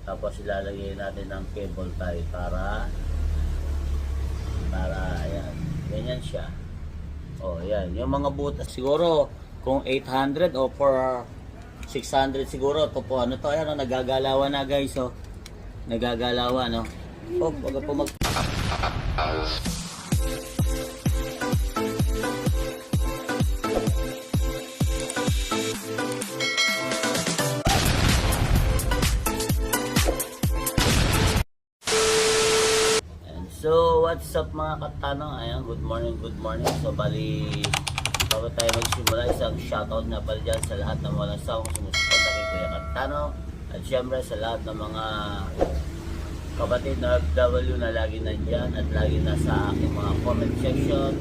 Tapos ilalagay natin ng cable tie para ayan, ganyan siya. Oh, ayan, yung mga butas siguro kung 800 o for 600 siguro to po. Ano to, ayan, oh, nagagalawan na guys, oh. Nagagalawan, no. Oh, wag po mag So, what's up mga katanong? Ayan, good morning. So, bali, bago tayo magsimula, isang shoutout na pala dyan sa lahat ng walang sawang sumusuporta kay Kuya Katano. At syempre sa lahat ng mga kapatid na FW na lagi nandyan at lagi nasa aking mga comment section,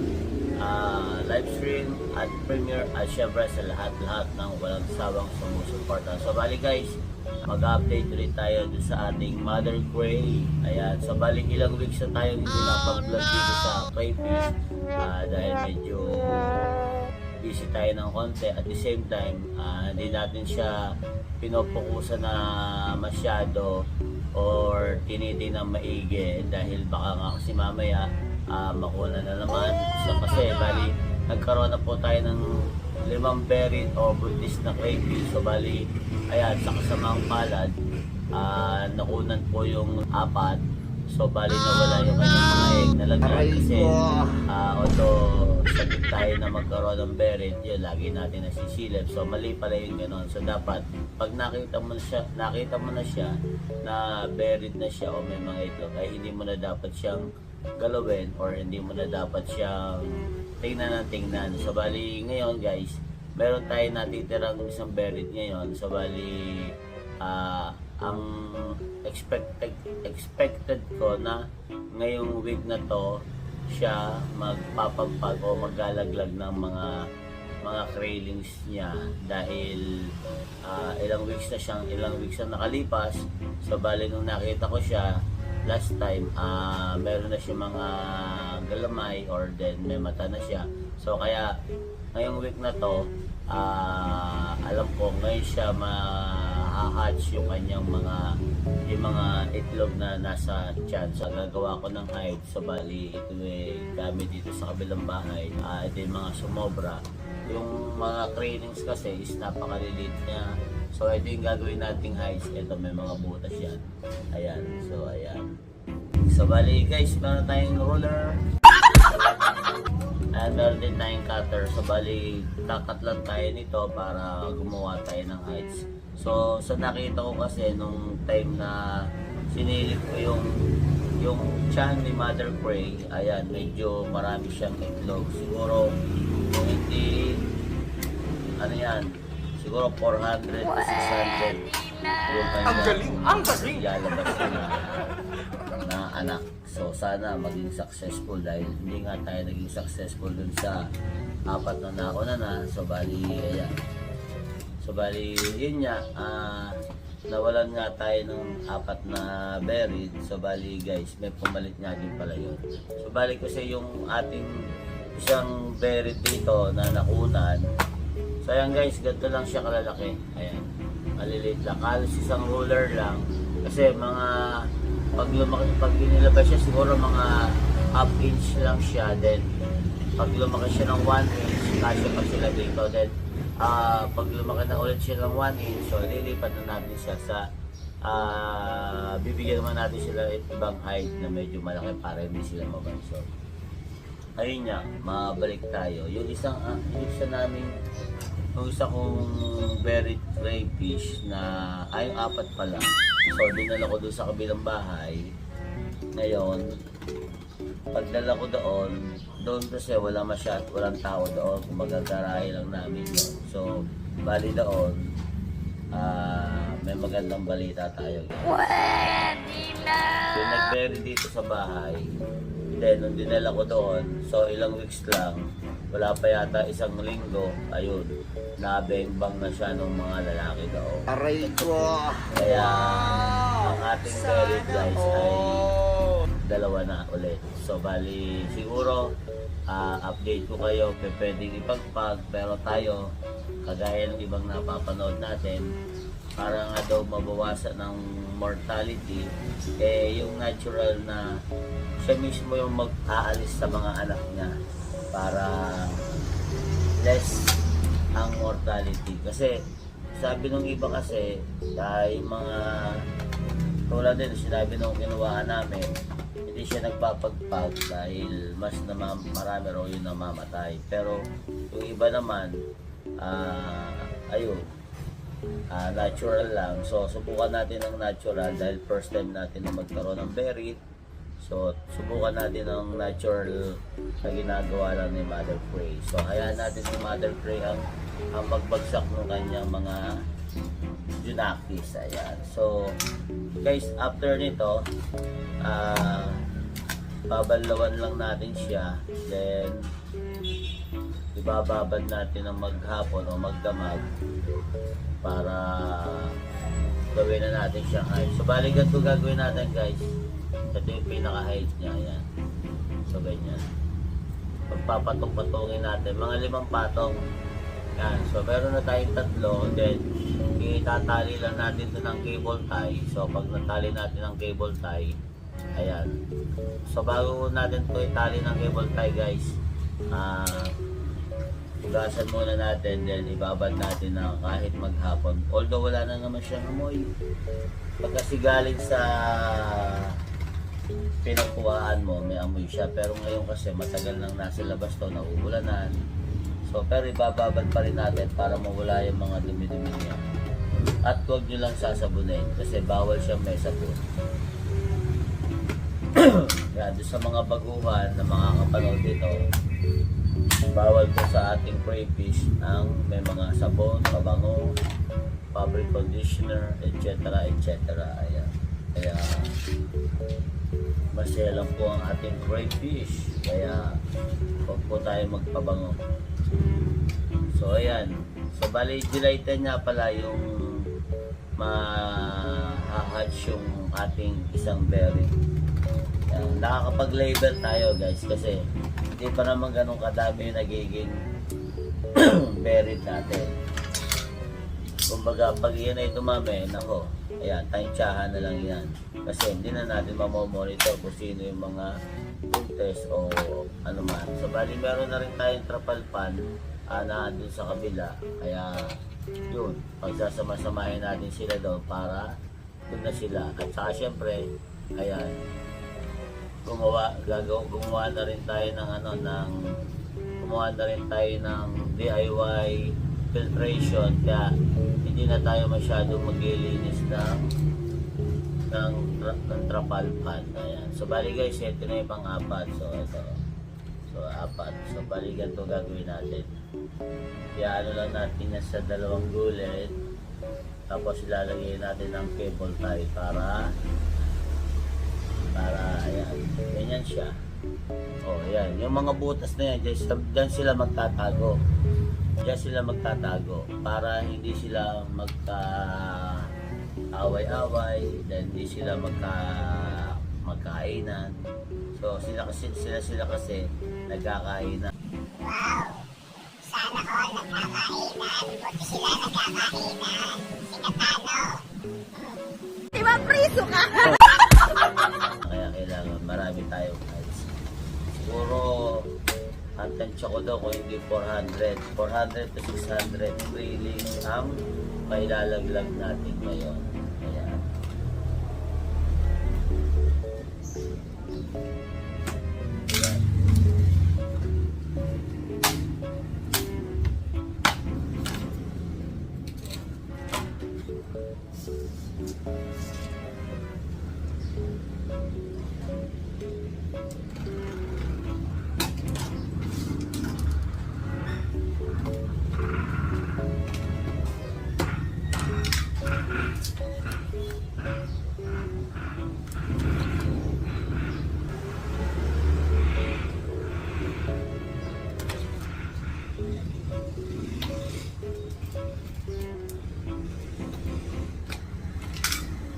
live stream at premiere, at syempre sa lahat ng walang sawang sumusuporta. So, bali guys, mag-update ulit tayo sa ating Mother Cray. Ayan, so bali ilang weeks na tayo hindi napag-vlog dito sa crayfish dahil medyo busy tayo ng konti. At the same time, hindi natin siya pinopokusan na masyado or tinitinang maigi dahil baka nga kasi mamaya makuna na naman. So kasi bali nagkaroon na po tayo ng 5 buried o buntis na crayfish. So bali, ayan, sa kasamang palad, nakunan po yung 4. So bali nawala yung kanyang mga egg na lagyan kasi although sabit tayo na magkaroon ng buried, yun, lagi natin nasisilip. So mali pala yung gano'n. So dapat, pag nakita mo na siya na buried na siya o may mga itlog, ay hindi mo na dapat siyang galawin or hindi mo na dapat siyang tingnan. So bali ngayon guys, meron tayo natitirang isang buried ngayon. So bali ang expected ko na ngayong week na to siya magpapagpag o maglalaglag ng mga craylings niya dahil ilang weeks na nakalipas. So bali nung nakita ko siya last time, meron na siya mga galamay or then may mata na siya. So kaya ngayong week na to, alam ko ngayon siya ma-hatch yung kanyang mga itlog na nasa tiyan. So gagawa ko ng hide. So bali ito gamit dito sa kabilang bahay. Ito yung mga sumobra. Yung mga craylings kasi is napakaliliit niya. So ito yung gagawin nating hides. Ito may mga butas yan. Ayan. So ayan. So bali guys, meron tayong roller. And meron din tayong cutter. So bali, kakat lang tayo nito para gumawa tayo ng hides. So nakita ko kasi nung time na sinilip ko yung tiyan ni Mother Cray, ayan, medyo marami siyang itlog. Siguro hindi ano yan, siguro 400 to 600 yung Ang galing! lalabas na anak. So sana maging successful dahil hindi nga tayo naging successful dun sa 4 na nauna na. So bali, ayan. So bali, yun nga, nawalan nga tayo ng 4 na buried. So bali guys, may pumalit nga din pala yun. So bali kasi yung ating isang buried dito na nakunan. So ayan guys, ganito lang siya kalalaki. Ayan, maliliit lang. Halos isang ruler lang. Kasi mga, pag inilabas siya, siguro mga half inch lang siya. Then, pag lumaki siya ng 1 inch, kasya pa sila dito. Then, pag lumaki na ulit siya ng 1 inch, so lilipat na natin siya sa, bibigyan naman natin sila ibang height na medyo malaki para hindi sila mabanso. Ayun nga, mabalik tayo. Yung isa kong buried crayfish na, yung 4 pala. So, dinala ko doon sa kabilang bahay. Ngayon, pagdala ko doon kasi walang tao doon. Kumbaga garahe lang namin yun. So, bali doon, may magandang balita tayo. Yung nag-bury dito sa bahay, then nung dinala ko doon, so ilang weeks lang, wala pa yata 1 linggo, ayun, nabeng-bang na siya ng mga lalaki doon. Aray ko! Kaya ang ating buried guys ay 2 na ulit. So bali siguro update ko kayo, pwedeng ipagpag, pero tayo kagaya ng ibang napapanood natin, para nga daw mabawasan ng mortality, eh yung natural na siya mismo yung mag-aalis sa mga anak niya para less ang mortality. Kasi sabi nung iba kasi, yung mga tulad din, sinabi nung kinuha namin, hindi siya nagpapagpag dahil mas marami raw yung namamatay. Pero yung iba naman, ayun, natural lang. So subukan natin ang natural dahil first time natin na magkaroon ng berry. So subukan natin ang natural na ginagawa lang ni Mother Prey. So hayaan natin si Mother Prey ang magbagsak ng kanyang mga Junakis. Ayan. So guys, after nito, babalawan lang natin siya, then ibababad natin ng maghapon o magdamag para gawin na natin siyang height. So bali ganito gagawin natin guys. Ito yung pinaka height niya. Ayan. So ganyan, pagpapatong-patongin natin mga 5 patong. Yan. So meron na tayong 3, then itatali lang natin ito ng cable tie. So pag natali natin ng cable tie, ayan. So bago natin ito itali ng cable tie guys, hugasan muna natin, then ibabad natin na kahit maghapon. Although wala na naman siyang amoy. Pag kasi galing sa pinagkuhaan mo, may amoy siya. Pero ngayon kasi matagal nang nasa labas to, nauulanan. So pero ibababad pa rin natin para mawala yung mga dumi-dumi niya. At huwag nyo lang sasabunin kasi bawal siyang may sabon. Yan, doon sa mga baguhan na makakapanood dito, bawal po sa ating crayfish ang may mga sabon, pabango, fabric conditioner, etc. etc. Ayan. Kaya masaya lang po ang ating crayfish, kaya huwag po tayo magpabango. So ayan, so bali July 10 nga pala yung ma-hatch yung ating isang berry. Nakakapag-label tayo guys kasi hindi pa naman ganun kadami yung nagiging berry natin. Kumbaga pag yan ay dumami, nako, ayan, tansyahan na lang yan. Kasi hindi na natin mamomonitor kung sino yung mga buntes o ano man. So bali meron na rin tayong trapal pan na dun sa kabila. Kaya yun, pagsasama-samahin natin sila doon para doon na sila. At saka syempre, ayan, gumawa na rin tayo ng gumawa na rin tayo ng DIY filtration, kaya hindi na tayo masyadong maglilinis ng trapal pan. Ayan. So bali guys, ito na yung pang-apat. So ito. So 4. So bali ganito gagawin natin. Kaya ano lang natin yan sa 2 gulit. Tapos ilalagay natin ng cable tie para ayan, ganyan siya. Oh, ayan, yung mga butas na yan, dyan sila magtatago. Diyan sila magtatago para hindi sila magka-away-away, then hindi sila magkainan. So sila kasi nagkakainan. Sana all nagkakainan, buti sila nagkakainan. Sinatano. Diba priso ka? Kaya kailangan marami tayo guys. Siguro ang tansya ko daw kung hindi 400 to 600 really ang mailalaglag natin ngayon. Ayan.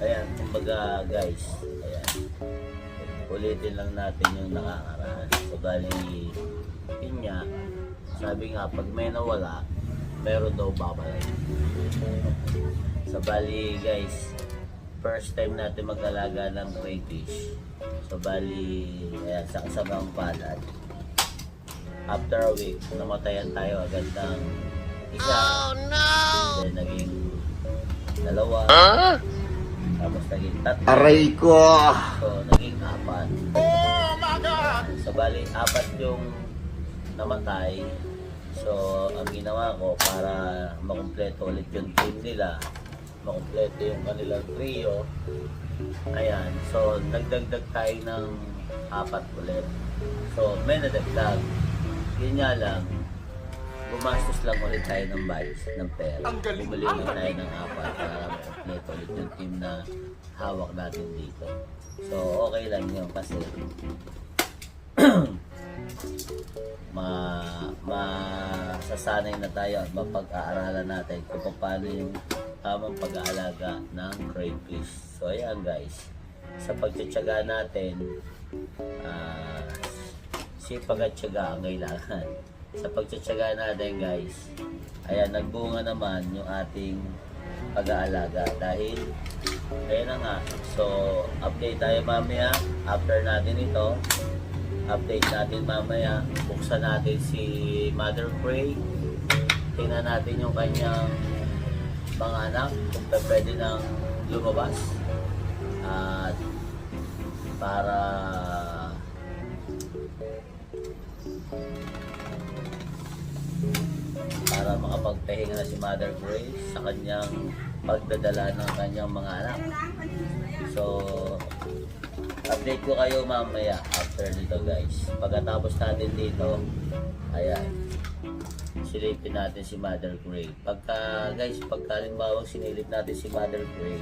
Ayan, kumbaga guys, ayan, ulitin lang natin yung nakakaraan. So bali, pinya, sabi nga pag may nawala, meron daw babalik. So bali guys, first time natin mag-alaga ng crayfish. So bali, ayan, sa kasamang palad. After a week, namatayan tayo agad ng isa. Oh no! Then naging dalawa. Tapos naging tatlo. Aray ko! So naging apat. Oh my God! So bali, apat yung namatay. So ang ginawa ko para makumpleto ulit yung team nila, makumpleto yung kanilang trio. Ayan, so nagdagdag tayo ng apat ulit. So may nadagdag. Yun nga lang, gumastos lang ulit tayo ng budget, ng pera. Ang galing, Bumili ang ulit tayo galing. ng apat para makumpleto ulit yung team na hawak natin dito. So okay lang yun kasi masasanay na tayo at mapag-aaralan natin kung paano yung tamang pag-aalaga ng crayfish. So ayan guys, sa pagtsatsaga natin, sipag at tsaga ang kailangan. Sa pagtsatsaga natin guys, ayan, nagbunga naman yung ating pag-aalaga dahil ayan na nga. So update tayo mamaya after natin ito. Update natin mamaya. Buksan natin si Mother Cray. Tingnan natin yung kanyang mga anak kung pwede nang lumabas. At para makapagpahinga na si Mother Cray sa kanyang pagdadala ng kanyang mga anak. So update ko kayo mamaya after nito guys. Pagkatapos natin dito, ayan, silipin natin si Mother Cray. Pagka halimbawa sinilip natin si Mother Cray,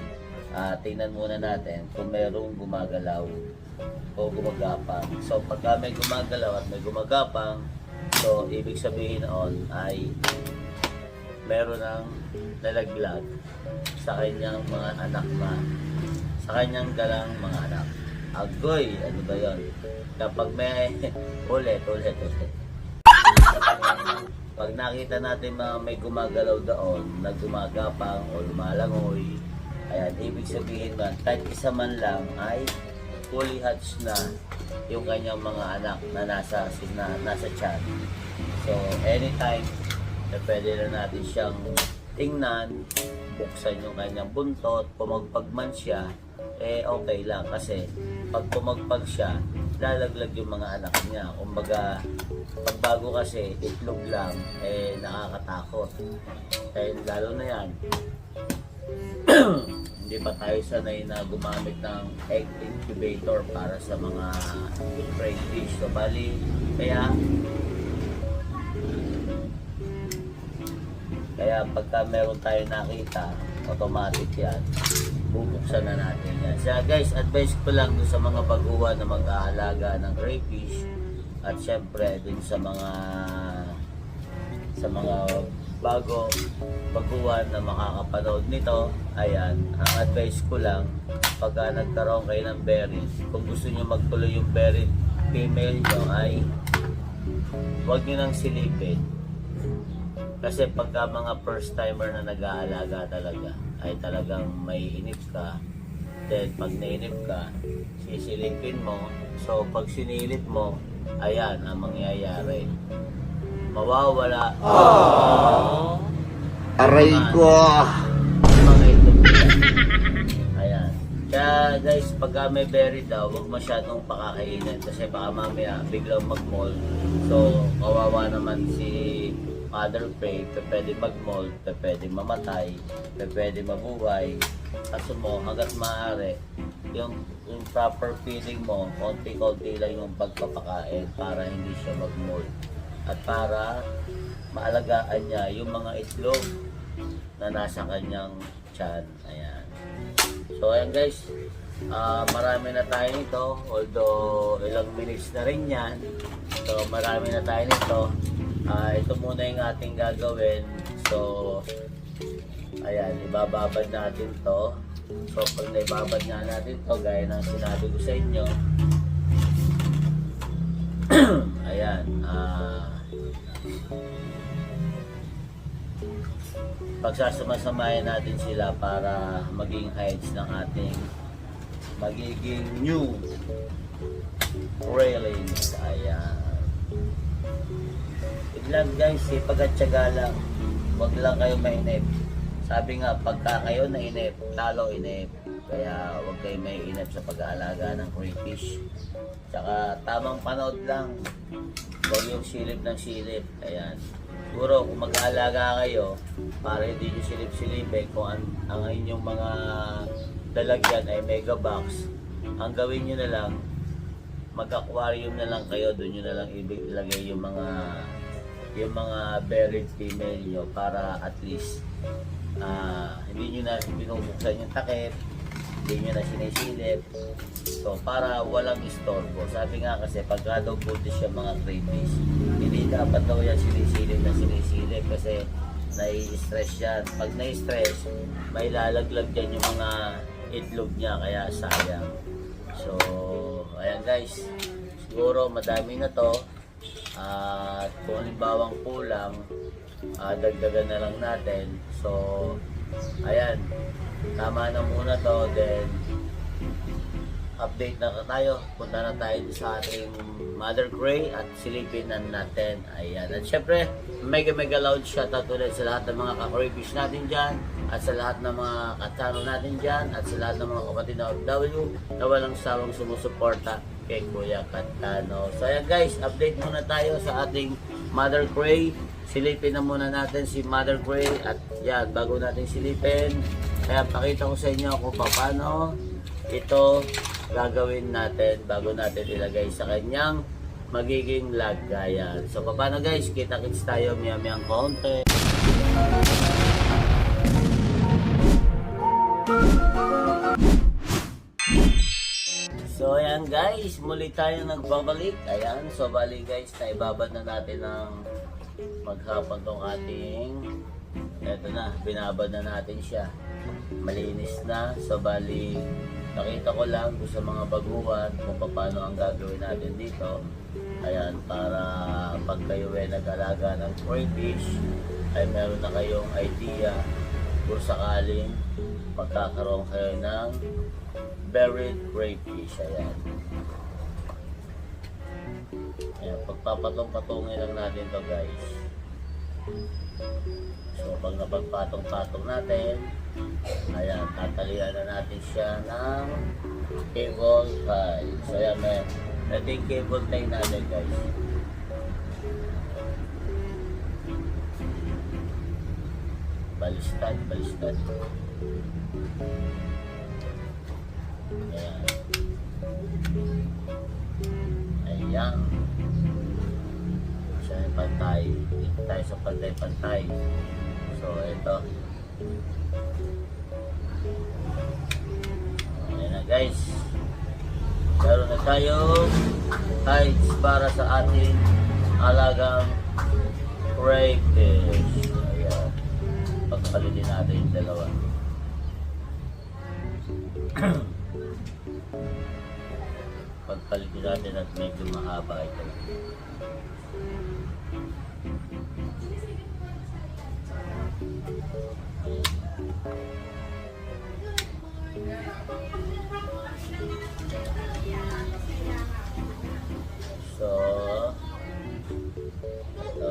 tingnan muna natin kung mayroong gumagalaw o gumagapang. So pagka may gumagalaw at may gumagapang, so ibig sabihin noon ay meron ng nalaglag sa kanyang mga anak sa kanyang dalang mga anak. Agoy, ano ba yun? Kapag may ulit. Pag nakita natin may gumagalaw doon, na gumagapang o lumalangoy, ayan, ibig sabihin man, kahit isa man lang ay fully hatched na yung kanyang mga anak na nasa tiyan. So, anytime, pwede na natin siyang tingnan, buksan yung kanyang buntot, pumagpag man siya, okay lang kasi pag pumagpag siya, lalaglag yung mga anak niya. Kumbaga, pagbago kasi, itlog lang, nakakatakot. Lalo na yan, hindi pa tayo sanay na gumamit ng egg incubator para sa mga crayfish. So, bali, kaya pagka meron tayo nakita, automatic yan, bubuksan na natin yan. So guys, advice ko lang dun sa mga baguhan na mag-aalaga ng crayfish at syempre dun sa mga baguhan na makakapanood nito. Ayan, ang advice ko lang, pagka nagkaroon kayo ng berry, kung gusto nyo magtuloy yung berry female nyo ay huwag nyo nang silipin. Kasi pagka mga first timer na nag-aalaga talaga, ay talagang may inip ka. Then pag nainip ka, sisilipin mo. So pag sinilip mo, ayan ang mangyayari. Mawawala. Aray ko! Mga itlog nila. Ayan. Kaya guys, pagka may berry daw, huwag masyadong pakakainin. Kasi baka mamaya biglang mag-mold. So kawawa naman si Mother Cray, pwede mag-mold, pwede mamatay, pwede mabuhay. Kaso mo, hanggat maaari, yung proper feeding mo, konti-konti lang yung pagpapakain para hindi siya mag-mold. At para maalagaan niya yung mga itlog na nasa kanyang tiyan. Ayan. So ayan guys, marami na tayo nito, although ilang minutes na rin yan. So marami na tayo nito. Ito muna yung ating gagawin. So ayan, ibababad natin to. So pag naibabad nga natin to, gaya ng sinabi ko sa inyo, ayan, pagsasama-samahin natin sila para maging heights ng ating magiging new railings. Ayan. Lang guys, sipag at tiyaga lang. Huwag lang kayo mainip. Sabi nga, pagka kayo nainip, talo inip. Kaya huwag kayo mainip sa pag-aalaga ng crayfish. Tsaka tamang panood lang. Huwag yung silip ng silip. Ayan. Siguro kung mag-aalaga kayo, para hindi nyo silip-silipin, kung ang inyong mga lalagyan ay mega box, ang gawin nyo na lang, mag-aquarium na lang kayo, doon nyo na lang ilagay yung mga buried female nyo para at least hindi nyo na binubuksan yung takip, hindi nyo na sinisilip. So para walang istorbo. Sabi nga kasi pagka daw buntis yung mga crayfish, hindi dapat daw yan sinisilip kasi nai-stress yan. Pag nai-stress, may lalaglag dyan yung mga itlog niya, kaya sayang. So ayan guys, siguro madami na to. At kung halimbawang kulang, dagdagan na lang natin. So ayan, tama na muna to. Then update na tayo, punta na tayo sa ating mother cray at silipin na natin. Ayan, at syempre mega loud shoutout ulit sa lahat ng mga ka-crayfish natin dyan, at sa lahat ng mga katano natin dyan, at sa lahat ng mga kapatid na OFW na walang sawang sumusuporta kay Kuya Katano. So ayan guys, update muna tayo sa ating mother cray. Silipin na muna natin si mother cray. At yan, bago natin silipin, kaya pakita ko sa inyo kung paano ito gagawin natin bago natin ilagay sa kanyang magiging lagayan. So paano guys, kita-kits tayo miyang konti. So ayan guys, muli tayo nagbabalik. Ayan, so bali guys, naibabad na natin ng maghapon tong ating, eto na, binabad na natin siya. Malinis na. So bali, nakita ko lang doon sa mga baguhan kung paano ang gagawin natin dito. Ayan, para pag kayo ay nag-alaga ng crayfish, ay meron na kayong idea kung sakaling magkakaroon kayo ng buried crayfish. Ayan. Ayan, pagpapatong-patungin lang natin to guys. So pag napagpatong-patong natin, ayan, tatalian na natin siya ng cable tie. So ayan, ito yung cable tie natin guys. Balistad. Ayan. Siya yung pantay. Dito tayo sa pantay. So ito. Ayan na guys. Meron na tayo hides para sa ating alagang crayfish. Ayan. Pagpalitin natin yung dalawa. Pagpalitin natin at medyo mahaba ito. So ito.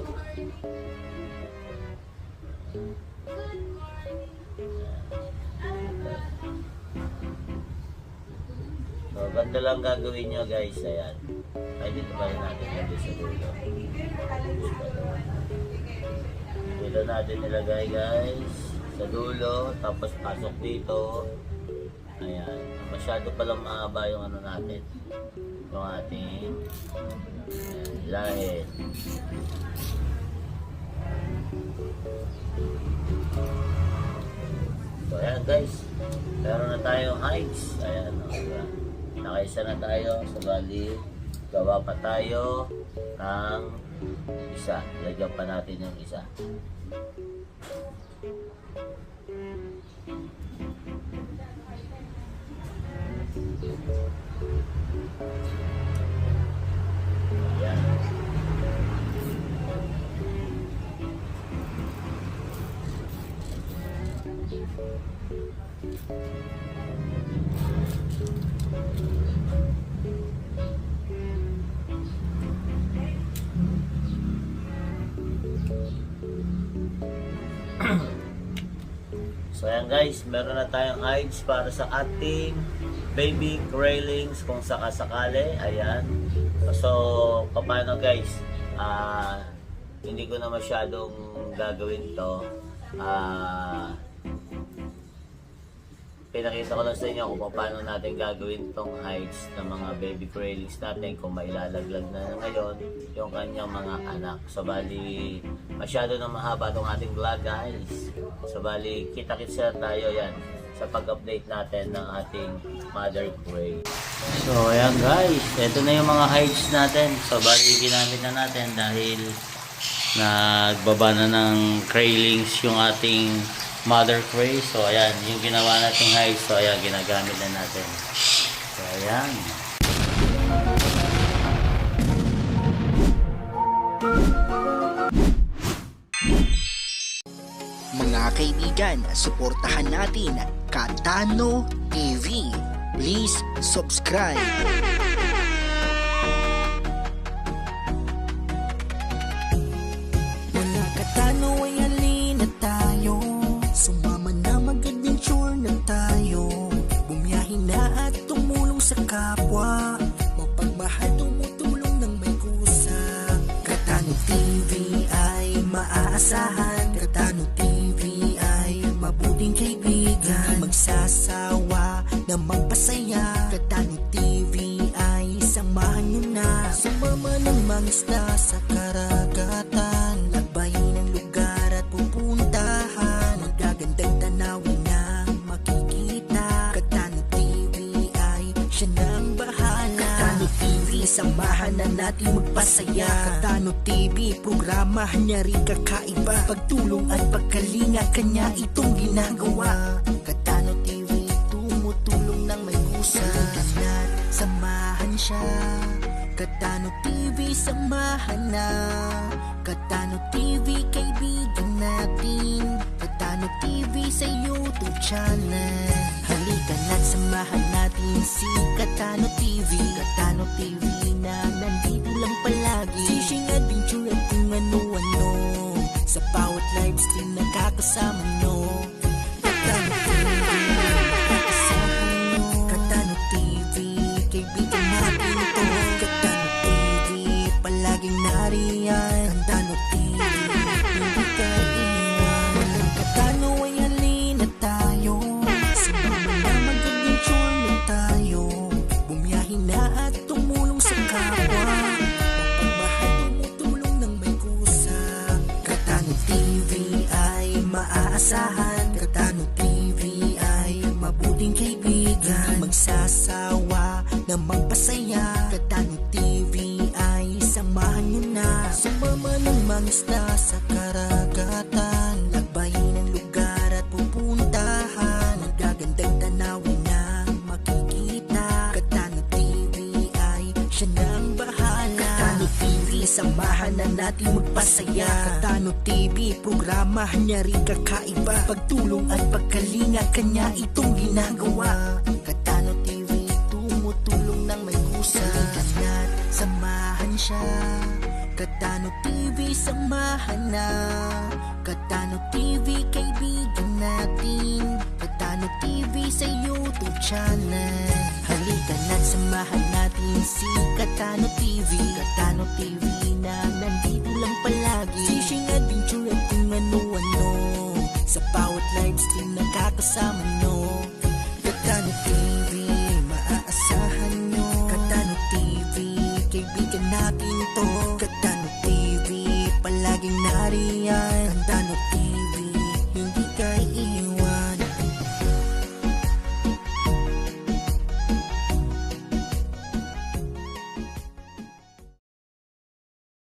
So, ganda lang gagawin nyo guys. Ayan. Ay, dito pa rin natin lagay sa dulo. Dulo natin nilagay guys. Sa dulo. Tapos pasok dito. Ayan. Masyado palang mahaba yung ano natin. Yung ating lahit. So, ayan guys. Meron na tayong hides. Ayan. Diba? Nakaisa na tayo. So, bali, gawa pa tayo ng isa. Lagyan pa natin yung isa. Ayan. So ayan guys, meron na tayong hides para sa ating baby graylings kung sakasakali. Ayan. So paano guys? Hindi ko na masyadong gagawin to. Pinakita ko lang sa inyo kung paano natin gagawin tong hides ng mga baby graylings natin kung mailalaglag na ngayon yung kanyang mga anak. So bali, masyado na mahaba tong ating vlog guys. So bali, kita-kits na tayo yan sa pag-update natin ng ating mother gray. So ayan guys, ito na yung mga hides natin. So bali, ginamit na natin dahil nagbaba na ng graylings yung ating mother gray. So ayan, yung ginawa nating hides. So ayan, ginagamit na natin. So ayan. Mga kaibigan, suportahan natin Katano TV. Please subscribe. Mga Katano ay halina tayo. Sumama na mag-adventure na tayo. Bumiyahin na at tumulong sa kapwa. Mapagmahal tumutulong ng may kusa. Katano TV ay maaasahan. Katano TV ay mabuting kaibigan. Magsasawa na magpasaya. Katano TV ay samahan nyo na. Sumama ng mangisda sa karagatan. Lagbayin ang lugar at pupuntahan. Magagandang tanawin na makikita. Katano TV ay siya nang bahala. Katano TV, samahan na natin magpasaya. Katano TV, programa niya rin kakaiba. Pagtulong at pagkalinga, kanya itong ginagawa. Katano TV, tumutulong ng may kusa. At samahan siya. Katano TV, samahan na. Katano TV, kaibigan natin. Katano TV sa YouTube channel. Halika na't samahan natin si Katano TV. Katano TV na nandito lang palagi. Fishing adventure at kung ano-ano. Sa bawat live stream nakakasama nyo. Katano TV, nakakasama nyo. Katano TV, kaibigan natin ito. Katano TV, palaging nariyan. Katano TV, hindi ka iwan. Katano ay halina tayo. Sumama na mag-adventure na tayo. Bumiyahin na at tumulong sa kapwa. Mapagmahal tumutulong ng may kusa. Katano TV ay maaasahan. Katano TV ay mabuting kaibigan. Magsasawa na magpasaya. Katano TV ay samahan nyo na. Sumama ng mangisda sa karagatan. Lagbayin ang lugar at pupuntahan. Magagandang tanawin na makikita. Katano TV ay siya nang bahala. Katano TV, samahan na natin magpasaya. Katano TV, programa niya rin kakaiba. Pagtulong at pagkalinga, kanya itong ginagawa. Katano TV, tumutulong ng may kusa. At samahan siya. Katano TV, samahan na. Katano TV, kaibigan natin. Katano TV sa YouTube channel. Halika na't samahan natin si Katano TV. Katano TV na nandito lang palagi. Fishing at